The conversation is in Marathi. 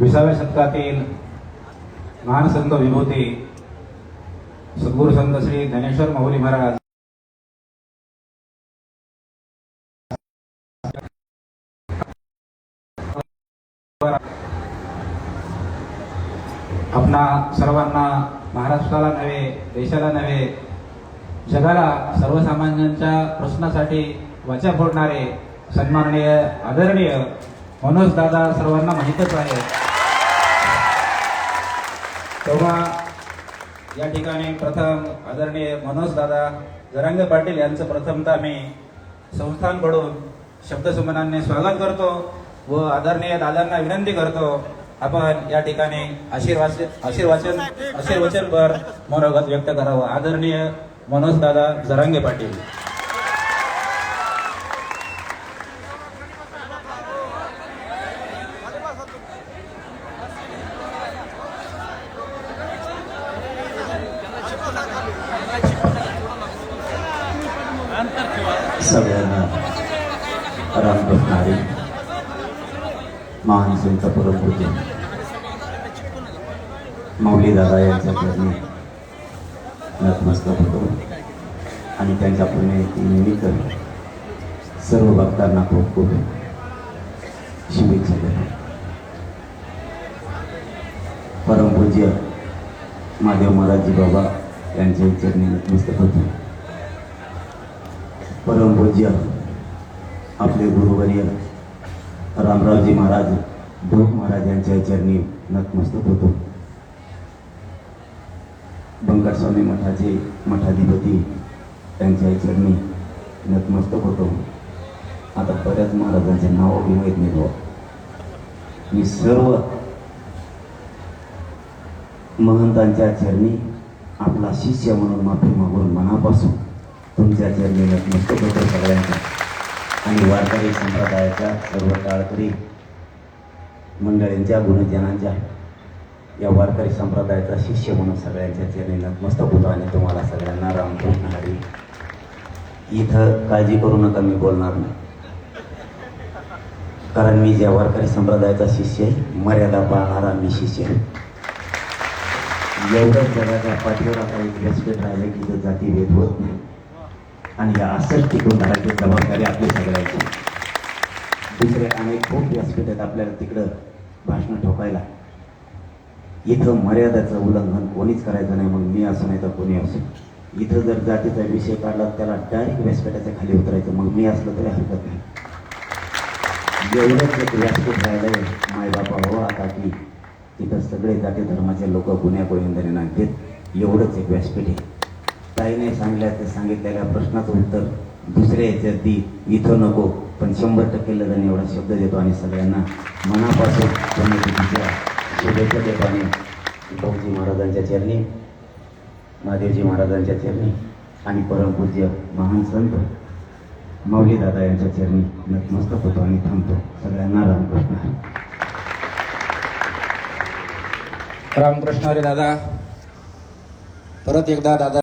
20व्या शतकातील महान संत विभूती सद्गुरू संत श्री ज्ञानेश्वर माऊली महाराज आपणा सर्वांना, महाराष्ट्राला नव्हे, देशाला नव्हे, जगाला, सर्वसामान्यांच्या प्रश्नासाठी वाचा फोडणारे सन्माननीय आदरणीय मनोज दादा सर्वांना माहीतच आहे। तेव्हा या ठिकाणी प्रथम आदरणीय मनोज दादा जरांगे पाटील यांचं प्रथमतः मी संस्थानकडून शब्दसुमनाने स्वागत करतो व आदरणीय दादांना विनंती करतो आपण या ठिकाणी आशीर्वचनपर मनोगत व्यक्त करावं। आदरणीय मनोज दादा जरांगे पाटील। सगळ्यांना रामकृष्ण हरी। महान संत परमपूज्य माऊली दादा यांच्या चरणी नतमस्तक होतो आणि त्यांच्या पुण्यतिथीनिमित्त सर्व भक्तांना खूप खूप शुभेच्छा देतो। परमपूज्य महादेव महाराजजी बाबा यांच्या चरणी नतमस्तक होतो। परमपूज्य आपले गुरुवर्य रामरावजी महाराज ढोक महाराज यांच्या चरणी नतमस्तक होतो। बंकट स्वामी मठाचे मठाधिपती त्यांच्या चरणी नतमस्तक होतो। आता बऱ्याच महाराजांचे नाव बी माहीत नाही। मी सर्व महंतांच्या चरणी आपला शिष्य म्हणून माफी मागून मनापासून तुमच्या चरणी नतमस्तक होतो सगळ्यांच्या आणि वारकरी संप्रदायाच्या सर्व टाळकरी मंडळींच्या गुणजनांच्या या वारकरी संप्रदायाचा शिष्य म्हणून सगळ्यांच्या चरणी नतमस्तक होतो आणि तुम्हाला सगळ्यांना रामकृष्ण हरी। इथं काळजी करू नका, मी बोलणार नाही, कारण मी ज्या वारकरी संप्रदायाचा शिष्य आहे, मर्यादा पाळणारा मी शिष्य आहे। एवढंच जगाच्या पाठीवर आता एक व्यासपीठ राहिले की तो जातीभेद होत नाही आणि या असंच टिकून राहायची जबाबदारी आपली सगळ्यांची। दुसरे अनेक खूप व्यासपीठ आहेत आपल्याला तिकडं भाषणं ठोकायला। इथं मर्यादाचं उल्लंघन कोणीच करायचं नाही, मग मी असो नाही तर कोणी असो। इथं जर जातीचा विषय काढला त्याला डायरेक्ट व्यासपीठाच्या खाली उतरायचं, मग मी असलं तरी हरकत नाही। एवढंच एक व्यासपीठ राहिलंय मायबापा हो आता की तिथं सगळे जाती धर्माचे लोक गुन्ह्या गोविंदाने नांदतात। एवढंच एक व्यासपीठ आहे। ताईने सांगितलेल्या प्रश्नाचं उत्तर दुसऱ्या ह्याच्यात दी, इथं नको, पण 100% लजन एवढा शब्द देतो आणि सगळ्यांना मनापासून पुण्यतिथीच्या शुभेच्छा देतो आणि भाऊजी महाराजांच्या चरणी, महादेवजी महाराजांच्या चरणी आणि परमपूज्य महान संत माऊली दादा यांच्या चरणी नतमस्तक होतो आणि थांबतो। सगळ्यांना रामकृष्ण हरी। रामकृष्ण हरी दादा। परत एकदा दादा